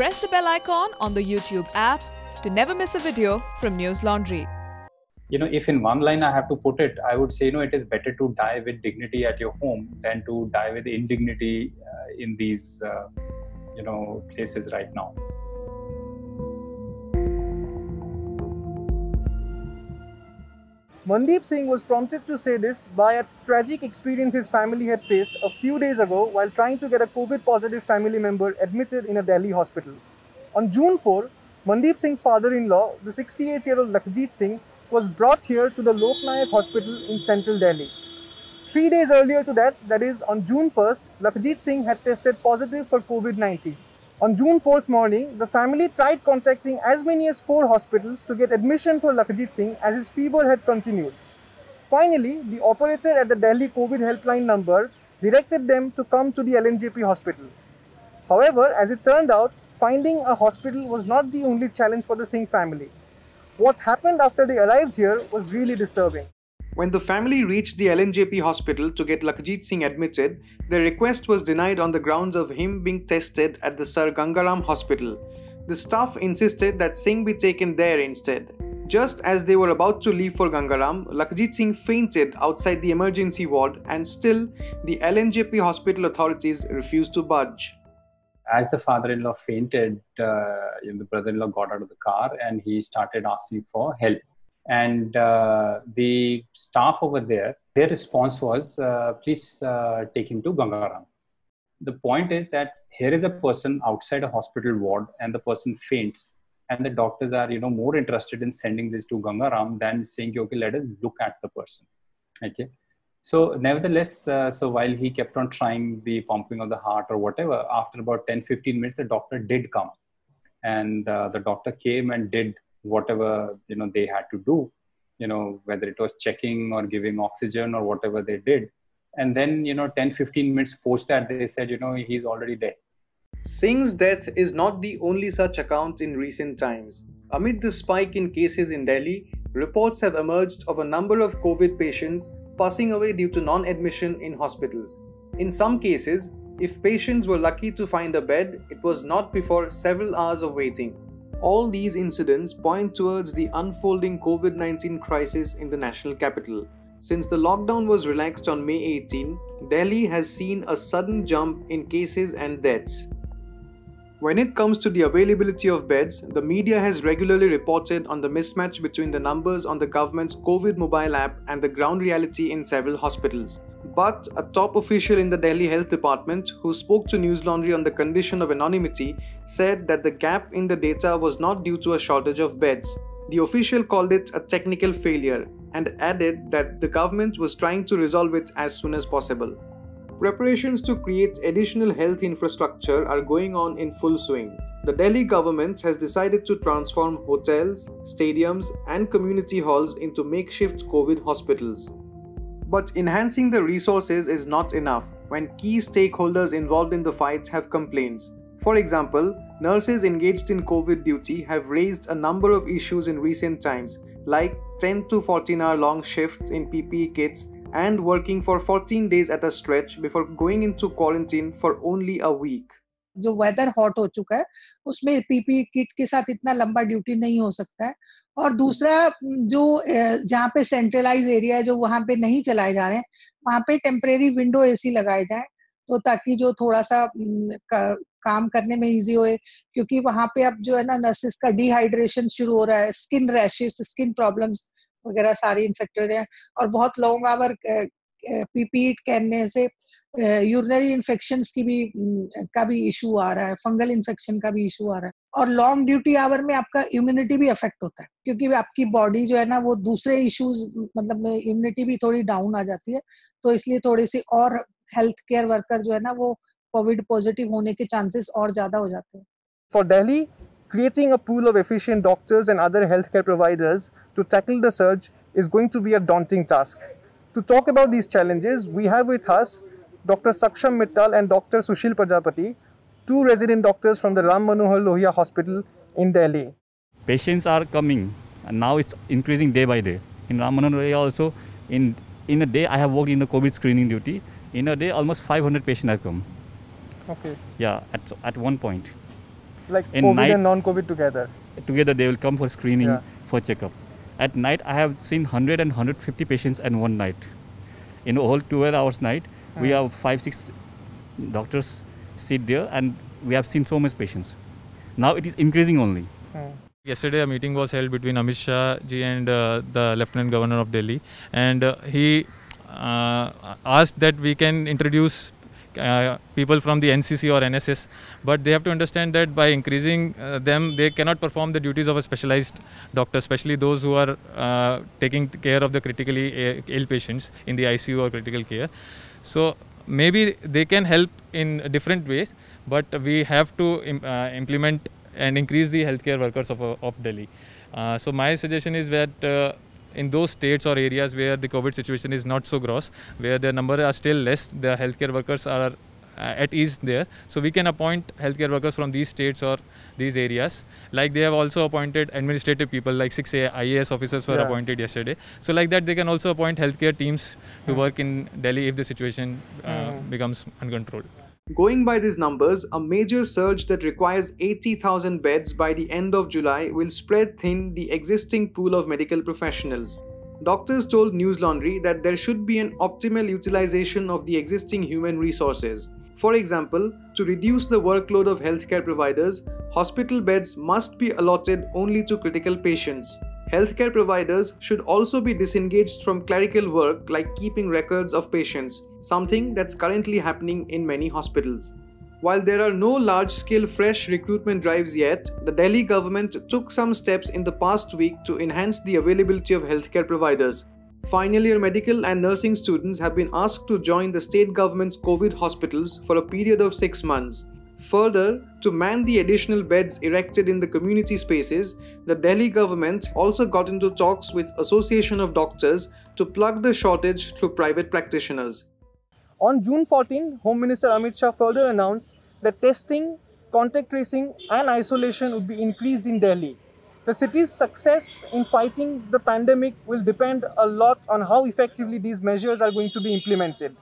press the bell icon on the YouTube app to never miss a video from News Laundry. If in one line I have to put it, I would say, it is better to die with dignity at your home than to die with indignity in these, places right now. Mandeep Singh was prompted to say this by a tragic experience his family had faced a few days ago while trying to get a COVID-positive family member admitted in a Delhi hospital. On June 4, Mandeep Singh's father-in-law, the 68-year-old Lakhjit Singh, was brought here to the Lok Nayak Hospital in central Delhi. 3 days earlier to that is on June 1st, Lakhjit Singh had tested positive for COVID-19. On June 4th morning, the family tried contacting as many as 4 hospitals to get admission for Lakhjit Singh as his fever had continued. Finally, the operator at the Delhi COVID helpline number directed them to come to the LNJP hospital. However, as it turned out, finding a hospital was not the only challenge for the Singh family. What happened after they arrived here was really disturbing. When the family reached the LNJP hospital to get Lakhjit Singh admitted, their request was denied on the grounds of him being tested at the Sir Gangaram hospital. The staff insisted that Singh be taken there instead. Just as they were about to leave for Gangaram, Lakhjit Singh fainted outside the emergency ward, and still the LNJP hospital authorities refused to budge. As the father-in-law fainted, the brother-in-law got out of the car and he started asking for help. And the staff over there, their response was, please take him to Gangaram. The point is that here is a person outside a hospital ward and the person faints. And the doctors are, more interested in sending this to Gangaram than saying, okay, let us look at the person. Okay. So nevertheless, while he kept on trying the pumping of the heart or whatever, after about 10-15 minutes, the doctor did come. And the doctor came and did whatever, they had to do, whether it was checking or giving oxygen or whatever they did. And then, 10-15 minutes post that, they said, he's already dead. Singh's death is not the only such account in recent times. Amid the spike in cases in Delhi, reports have emerged of a number of COVID patients passing away due to non-admission in hospitals. In some cases, if patients were lucky to find a bed, it was not before several hours of waiting. All these incidents point towards the unfolding COVID-19 crisis in the national capital. Since the lockdown was relaxed on May 18, Delhi has seen a sudden jump in cases and deaths. When it comes to the availability of beds, the media has regularly reported on the mismatch between the numbers on the government's COVID mobile app and the ground reality in several hospitals. But a top official in the Delhi Health Department, who spoke to News Laundry on the condition of anonymity, said that the gap in the data was not due to a shortage of beds. The official called it a technical failure and added that the government was trying to resolve it as soon as possible. Preparations to create additional health infrastructure are going on in full swing. The Delhi government has decided to transform hotels, stadiums, and community halls into makeshift COVID hospitals. But enhancing the resources is not enough when key stakeholders involved in the fight have complaints. For example, nurses engaged in COVID duty have raised a number of issues in recent times, like 10 to 14-hour long shifts in PPE kits and working for 14 days at a stretch before going into quarantine for only a week. जो weather hot हो चुका है उसमें PP kit के साथ इतना लंबा duty नहीं हो सकता है, और दूसरा जो जहाँ पे सेंट्रलाइज एरिया है जो वहाँ पे नहीं चलाए जा रहे हैं वहाँ पे टेम्परेरी विंडो एसी लगाए जाए, तो ताकि जो थोड़ा सा काम करने में इजी होए, क्योंकि वहाँ पे अब जो है ना नर्सेस का डिहाइड्रेशन शुरू हो रहा है, स्किन रैशेस, स्किन प्रॉब्लम्स वगैरह सारी इन्फेक्टेड है, और बहुत लॉन्ग आवर पीपी करने से यूरिनरी इन्फेक्शंस का भी इशू आ रहा है, फंगल इन्फेक्शन का भी इशू आ रहा है, और लॉन्ग ड्यूटी आवर में आपका इम्यूनिटी भी अफेक्ट होता है, क्योंकि आपकी बॉडी जो है ना वो दूसरे इश्यूज मतलब इम्यूनिटी भी थोड़ी डाउन आ जाती है, तो इसलिए थोड़ी सी और हेल्थ केयर वर्कर जो है ना वो कोविड पॉजिटिव होने के चांसेस और ज्यादा हो जाते हैं. For Delhi, creating a pool of efficient doctors and other healthcare providers to tackle the surge is going to be a daunting task. To talk about these challenges, we have with us Dr. Saksham Mittal and Dr. Sushil Prajapati, two resident doctors from the Ram Manohar Lohia Hospital in Delhi. Patients are coming, and now it's increasing day by day. In Ram Manohar Lohia also, in a day, I have worked in the COVID screening duty. In a day, almost 500 patients have come. Okay. Yeah, at one point. Like In COVID night- and non-COVID together. Together they will come for screening, Yeah. for checkup. At night, I have seen 100 and 150 patients in one night. In a whole 12 hours night, we have 5-6 doctors sit there, and we have seen so much patients. Now it is increasing only. Yesterday, a meeting was held between Amit Shah ji and the Lieutenant Governor of Delhi, and he asked that we can introduce people from the NCC or NSS, but they have to understand that by increasing them, they cannot perform the duties of a specialized doctor, especially those who are taking care of the critically ill patients in the ICU or critical care. So maybe they can help in different ways, but we have to implement and increase the healthcare workers of Delhi. So my suggestion is that in those states or areas where the COVID situation is not so gross, where the number are still less, the healthcare workers are at ease there. So we can appoint healthcare workers from these states or these areas. Like they have also appointed administrative people, like 6 IAS officers were appointed yesterday. So like that, they can also appoint healthcare teams to work in Delhi if the situation becomes uncontrolled. Going by these numbers, a major surge that requires 80,000 beds by the end of July will spread thin the existing pool of medical professionals. Doctors told News Laundry that there should be an optimal utilization of the existing human resources. For example, to reduce the workload of healthcare providers, hospital beds must be allotted only to critical patients. Healthcare providers should also be disengaged from clerical work like keeping records of patients, something that's currently happening in many hospitals. While there are no large-scale fresh recruitment drives yet, the Delhi government took some steps in the past week to enhance the availability of healthcare providers. Final year medical and nursing students have been asked to join the state government's COVID hospitals for a period of 6 months. Further, to man the additional beds erected in the community spaces, the Delhi government also got into talks with Association of Doctors to plug the shortage through private practitioners. On June 14, Home Minister Amit Shah further announced that testing, contact tracing and isolation would be increased in Delhi. The city's success in fighting the pandemic will depend a lot on how effectively these measures are going to be implemented.